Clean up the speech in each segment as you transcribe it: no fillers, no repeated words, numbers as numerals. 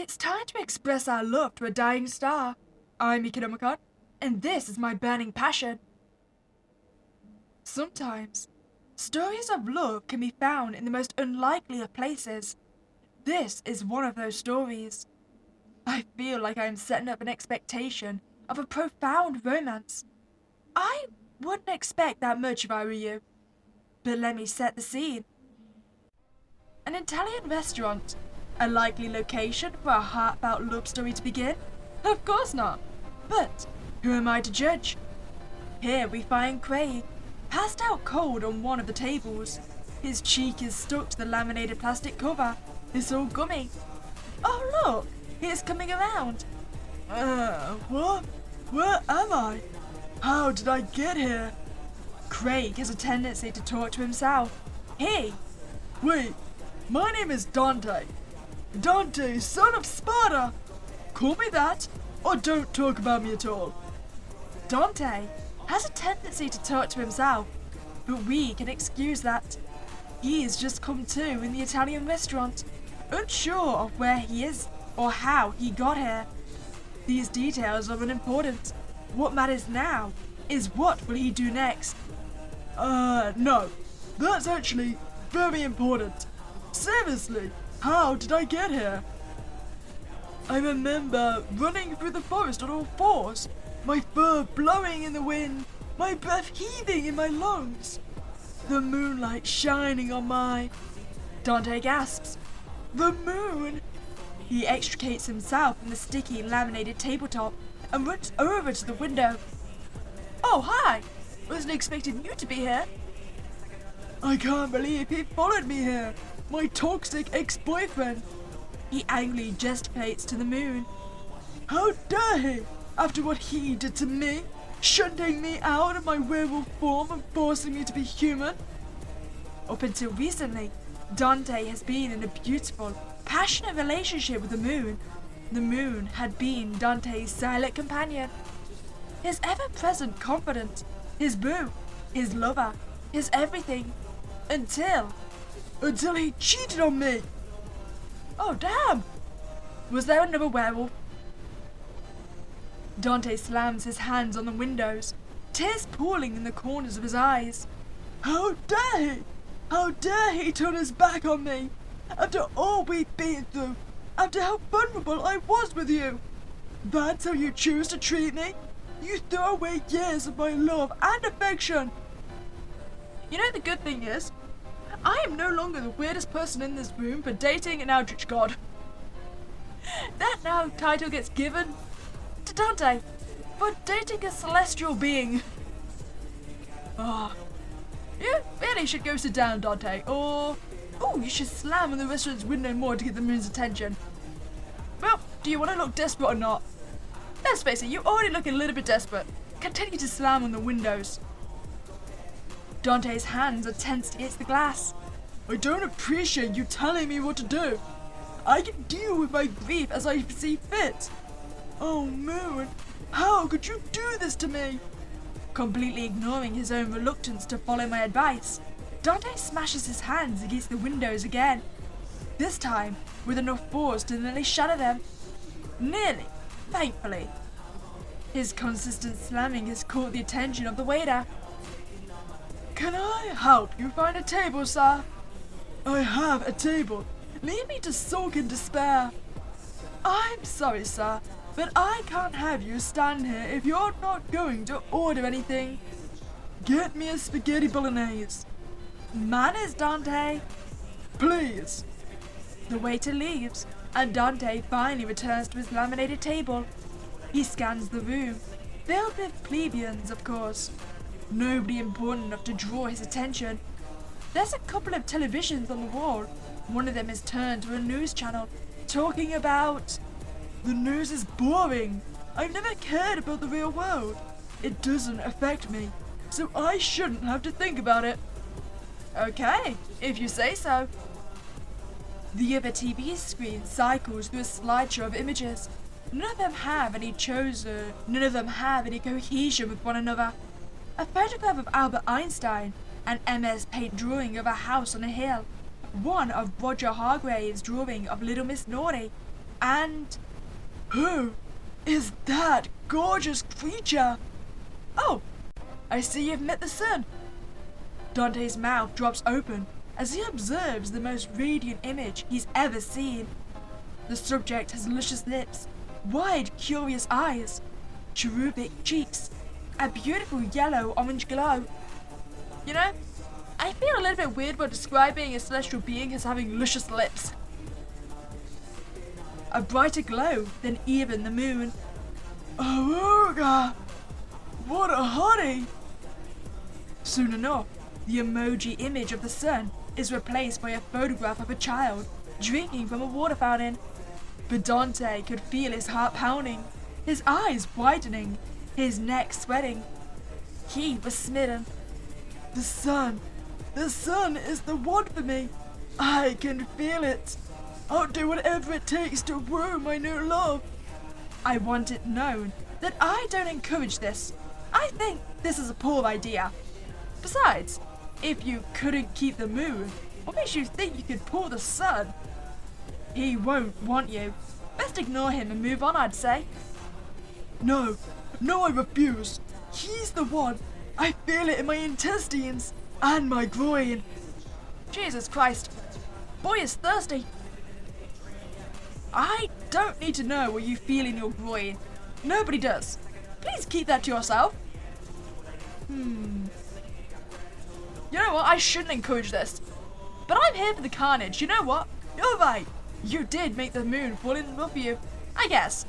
It's time to express our love to a dying star. I'm Meeka Nomicon, and this is my burning passion. Sometimes, stories of love can be found in the most unlikely of places. This is one of those stories. I feel like I'm setting up an expectation of a profound romance. I wouldn't expect that much if I were you, but let me set the scene. An Italian restaurant. A likely location for a heartfelt love story to begin? Of course not. But who am I to judge? Here we find Craig, passed out cold on one of the tables. His cheek is stuck to the laminated plastic cover. It's all gummy. Oh look, he's coming around. What? Where am I? How did I get here? Craig has a tendency to talk to himself. Hey! Wait, my name is Dante. Dante, son of Sparta! Call me that, or don't talk about me at all. Dante has a tendency to talk to himself, but we can excuse that. He has just come to in the Italian restaurant, unsure of where he is or how he got here. These details are unimportant. What matters now is what will he do next. No, that's actually very important. Seriously. How did I get here? I remember running through the forest on all fours, my fur blowing in the wind, my breath heaving in my lungs. The moonlight shining on my... Dante gasps. The moon! He extricates himself from the sticky laminated tabletop and runs over to the window. Oh, hi! Wasn't expecting you to be here. I can't believe he followed me here. My toxic ex-boyfriend. He angrily gesticulates to the moon. How dare he, after what he did to me, shunting me out of my werewolf form and forcing me to be human? Up until recently, Dante has been in a beautiful, passionate relationship with the moon. The moon had been Dante's silent companion, his ever-present confidant, his boo, his lover, his everything, until he cheated on me! Oh damn! Was there another werewolf? Dante slams his hands on the windows, tears pooling in the corners of his eyes. How dare he! How dare he turn his back on me! After all we've been through, after how vulnerable I was with you! That's how you choose to treat me? You throw away years of my love and affection! You know the good thing is, I am no longer the weirdest person in this room for dating an eldritch god. That now title gets given to Dante for dating a celestial being. You really should go sit down, Dante, or... Oh, you should slam on the restaurant's window more to get the moon's attention. Well, do you want to look desperate or not? Let's face it, you already look a little bit desperate. Continue to slam on the windows. Dante's hands are tensed against the glass. I don't appreciate you telling me what to do. I can deal with my grief as I see fit. Oh, Moon, how could you do this to me? Completely ignoring his own reluctance to follow my advice, Dante smashes his hands against the windows again. This time, with enough force to nearly shatter them. Nearly, thankfully. His consistent slamming has caught the attention of the waiter. Can I help you find a table, sir? I have a table. Leave me to sulk in despair. I'm sorry, sir, but I can't have you stand here if you're not going to order anything. Get me a spaghetti bolognese. Manners, Dante. Please. The waiter leaves, and Dante finally returns to his laminated table. He scans the room, filled with plebeians, of course. Nobody important enough to draw his attention. There's a couple of televisions on the wall. One of them is turned to a news channel, talking about... The news is boring. I've never cared about the real world. It doesn't affect me, so I shouldn't have to think about it. Okay, if you say so. The other TV screen cycles through a slideshow of images. None of them have any cohesion with one another. A photograph of Albert Einstein, an MS Paint drawing of a house on a hill, one of Roger Hargrave's drawing of Little Miss Naughty, And who is that gorgeous creature? Oh, I see you've met the sun. Dante's mouth drops open as he observes the most radiant image he's ever seen. The subject has luscious lips, wide, curious eyes, cherubic cheeks, a beautiful yellow-orange glow. You know, I feel a little bit weird about describing a celestial being as having luscious lips. A brighter glow than even the moon. Aruga! What a hottie! Soon enough, the emoji image of the sun is replaced by a photograph of a child drinking from a water fountain. But Dante could feel his heart pounding, his eyes widening, his neck sweating. He was smitten. The sun is the one for me. I can feel it. I'll do whatever it takes to woo my new love. I want it known that I don't encourage this. I think this is a poor idea. Besides, if you couldn't keep the moon, what makes you think you could pull the sun? He won't want you. Best ignore him and move on, I'd say. No, I refuse. He's the one. I feel it in my intestines and my groin. Jesus Christ. Boy is thirsty. I don't need to know what you feel in your groin. Nobody does. Please keep that to yourself. You know what? I shouldn't encourage this. But I'm here for the carnage. You know what? You're right. You did make the moon fall in love with you. I guess.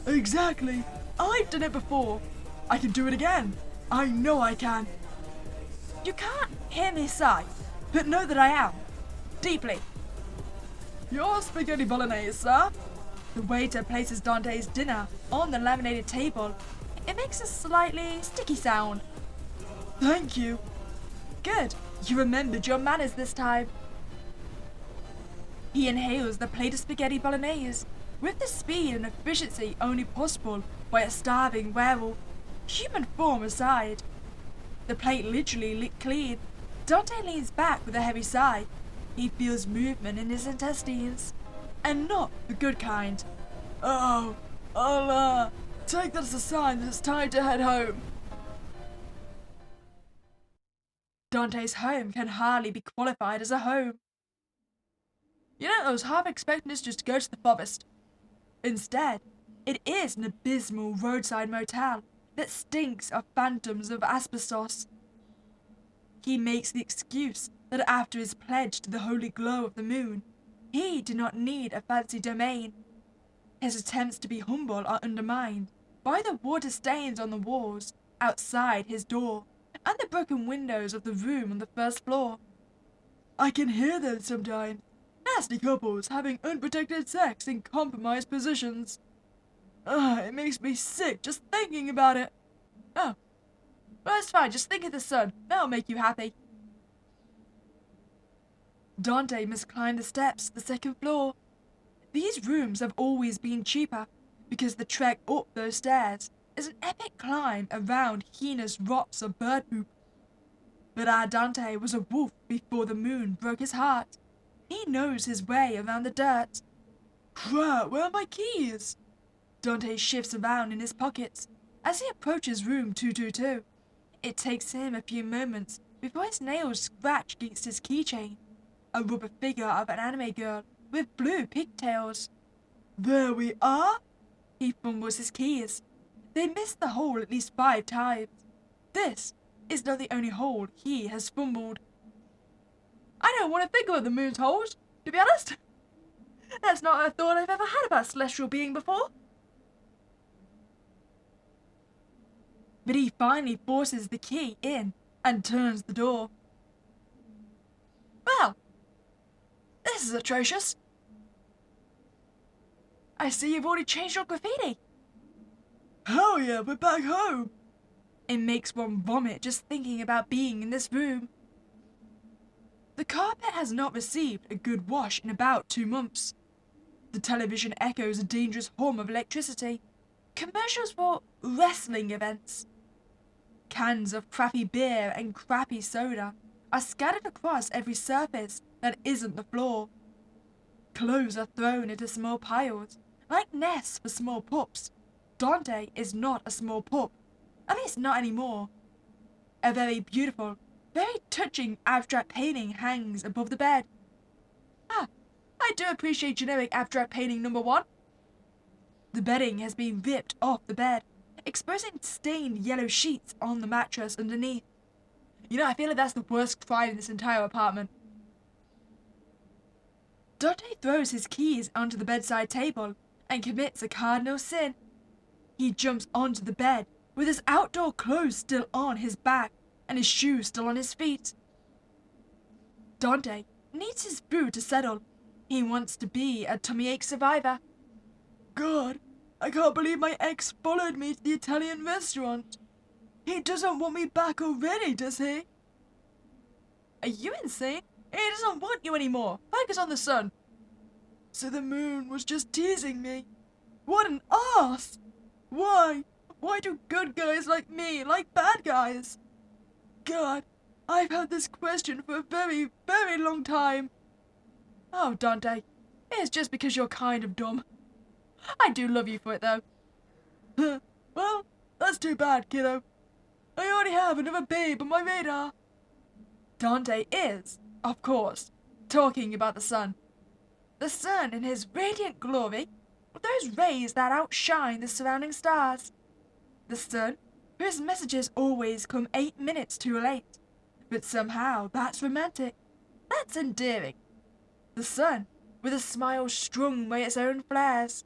Exactly. I've done it before. I can do it again. I know I can. You can't hear me sigh, but know that I am. Deeply. Your spaghetti bolognese, sir. The waiter places Dante's dinner on the laminated table. It makes a slightly sticky sound. Thank you. Good. You remembered your manners this time. He inhales the plate of spaghetti bolognese with the speed and efficiency only possible by a starving werewolf, human form aside. The plate literally licked clean. Dante leans back with a heavy sigh. He feels movement in his intestines, and not the good kind. Oh, I'll take that as a sign that it's time to head home. Dante's home can hardly be qualified as a home. You know, I was half expecting us just to go to the forest. Instead, it is an abysmal roadside motel that stinks of phantoms of asbestos. He makes the excuse that after his pledge to the holy glow of the moon, he did not need a fancy domain. His attempts to be humble are undermined by the water stains on the walls outside his door and the broken windows of the room on the first floor. I can hear them sometimes. Nasty couples having unprotected sex in compromised positions. It makes me sick just thinking about it. Oh, well, it's fine. Just think of the sun. That'll make you happy. Dante must climb the steps to the second floor. These rooms have always been cheaper because the trek up those stairs is an epic climb around heinous rots of bird poop. But our Dante was a wolf before the moon broke his heart. He knows his way around the dirt. Crap, where are my keys? Dante shifts around in his pockets as he approaches room 222. It takes him a few moments before his nails scratch against his keychain. A rubber figure of an anime girl with blue pigtails. There we are! He fumbles his keys. They miss the hole at least 5 times. This is not the only hole he has fumbled. I don't want to think of the moon's holes, to be honest. That's not a thought I've ever had about a celestial being before. But he finally forces the key in and turns the door. Well, this is atrocious. I see you've already changed your graffiti. Hell yeah, we're back home. It makes one vomit just thinking about being in this room. The carpet has not received a good wash in about 2 months. The television echoes a dangerous hum of electricity. Commercials for wrestling events. Cans of crappy beer and crappy soda are scattered across every surface that isn't the floor. Clothes are thrown into small piles Like nests for small pups, Dante is not a small pup, at least not anymore. A very beautiful, very touching abstract painting hangs above the bed. Ah, I do appreciate generic abstract painting number 1. The bedding has been ripped off the bed, exposing stained yellow sheets on the mattress underneath. You know, I feel like that's the worst crime in this entire apartment. Dante throws his keys onto the bedside table and commits a cardinal sin. He jumps onto the bed with his outdoor clothes still on his back and his shoes still on his feet. Dante needs his food to settle. He wants to be a tummy ache survivor. God, I can't believe my ex followed me to the Italian restaurant. He doesn't want me back already, does he? Are you insane? He doesn't want you anymore. Focus on the sun. So the moon was just teasing me. What an arse! Why? Why do good guys like me like bad guys? God, I've had this question for a very, very long time. Oh, Dante, it's just because you're kind of dumb. I do love you for it, though. Well, that's too bad, kiddo. I already have another babe on my radar. Dante is, of course, talking about the sun. The sun in his radiant glory, with those rays that outshine the surrounding stars. The sun, whose messages always come 8 minutes too late. But somehow that's romantic. That's endearing. The sun, with a smile strung by its own flares.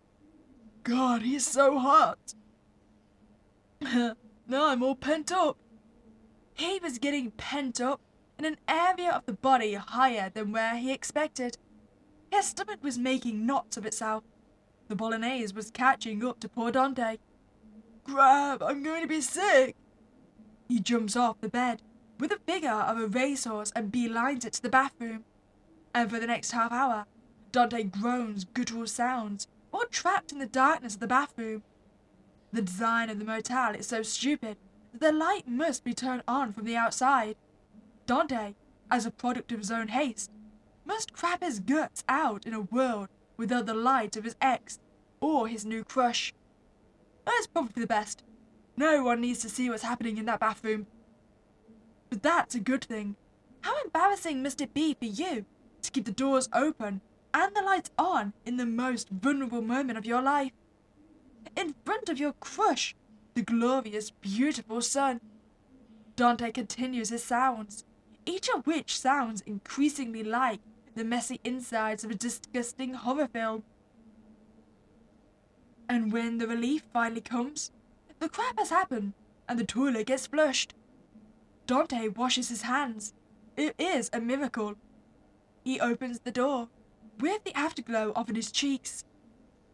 God, he's so hot. Now I'm all pent up. He was getting pent up in an area of the body higher than where he expected. His stomach was making knots of itself. The bolognese was catching up to poor Dante. Crap, I'm going to be sick. He jumps off the bed with the vigor of a racehorse and beelines it to the bathroom. And for the next half hour, Dante groans guttural sounds while trapped in the darkness of the bathroom. The design of the motel is so stupid that the light must be turned on from the outside. Dante, as a product of his own haste, must crap his guts out in a world without the light of his ex or his new crush. That's probably for the best. No one needs to see what's happening in that bathroom. But that's a good thing. How embarrassing must it be for you to keep the doors open and the lights on in the most vulnerable moment of your life? In front of your crush, the glorious, beautiful sun. Dante continues his sounds, each of which sounds increasingly like the messy insides of a disgusting horror film. And when the relief finally comes, the crap has happened and the toilet gets flushed. Dante washes his hands. It is a miracle. He opens the door, with the afterglow off in his cheeks,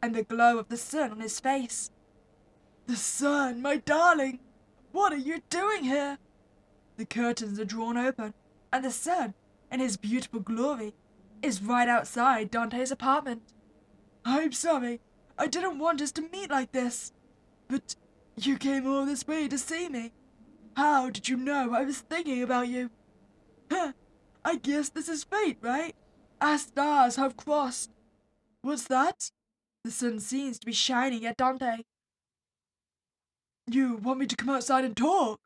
and the glow of the sun on his face. The sun, my darling! What are you doing here? The curtains are drawn open, and the sun, in his beautiful glory, is right outside Dante's apartment. I'm sorry, I didn't want us to meet like this. But you came all this way to see me. How did you know I was thinking about you? I guess this is fate, right? Our stars have crossed. What's that? The sun seems to be shining at Dante. You want me to come outside and talk?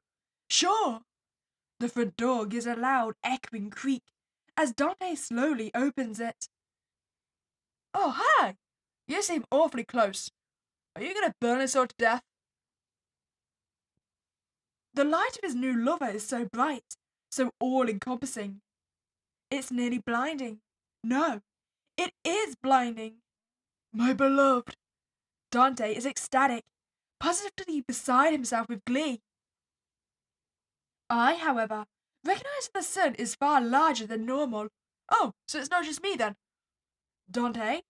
Sure. The front door gives a loud, echoing creak as Dante slowly opens it. Oh, hi! You seem awfully close. Are you going to burn us all to death? The light of his new lover is so bright, so all-encompassing. It's nearly blinding. No, it is blinding. My beloved. Dante is ecstatic, positively beside himself with glee. I, however, recognize that the sun is far larger than normal. Oh, so it's not just me then. Dante,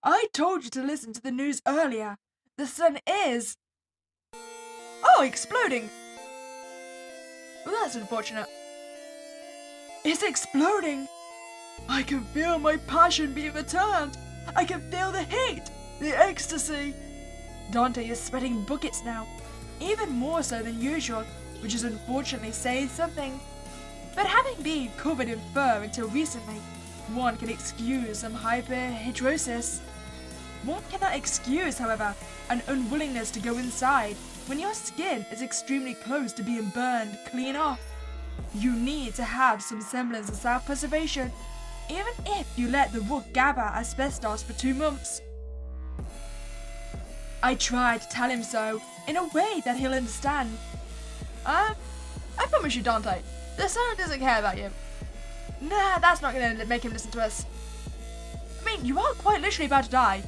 I told you to listen to the news earlier. The sun is... Oh, exploding! Well, that's unfortunate. It's exploding! I can feel my passion being returned! I can feel the heat! The ecstasy! Dante is sweating buckets now, even more so than usual, which is unfortunately saying something. But having been covered in fur until recently, one can excuse some hyperhidrosis. What cannot excuse, however, an unwillingness to go inside when your skin is extremely close to being burned clean off. You need to have some semblance of self-preservation, even if you let the wood gather asbestos for 2 months. I tried to tell him so, in a way that he'll understand. I promise you, Dante, the sun doesn't care about you. Nah, that's not going to make him listen to us. I mean, you are quite literally about to die.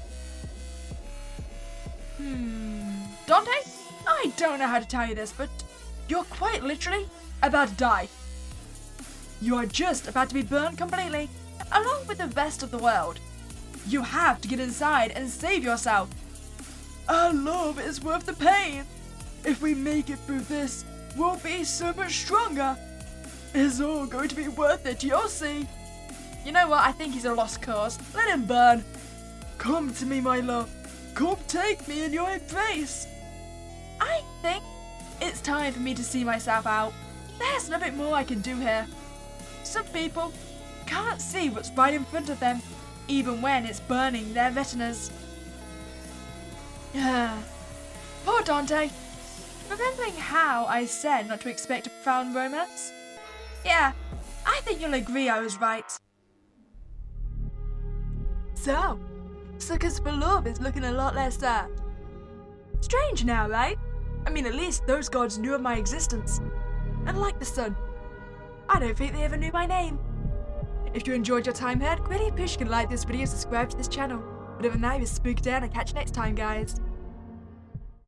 Dante, I don't know how to tell you this, but you're quite literally about to die. You are just about to be burned completely, along with the rest of the world. You have to get inside and save yourself. Our love is worth the pain. If we make it through this, we'll be so much stronger. It's all going to be worth it, you'll see. You know what, I think he's a lost cause. Let him burn. Come to me, my love. Come take me in your embrace. I think it's time for me to see myself out. There's nothing more I can do here. Some people can't see what's right in front of them, even when it's burning their retinas. Poor Dante. Remembering how I said not to expect a profound romance? Yeah, I think you'll agree I was right. So, Suckers for Love is looking a lot less strange now, right? I mean, at least those gods knew of my existence. Unlike the sun, I don't think they ever knew my name. If you enjoyed your time here, I'd really appreciate you can like this video and subscribe to this channel. But other than that, it's Spooky Day and I'll catch you next time, guys.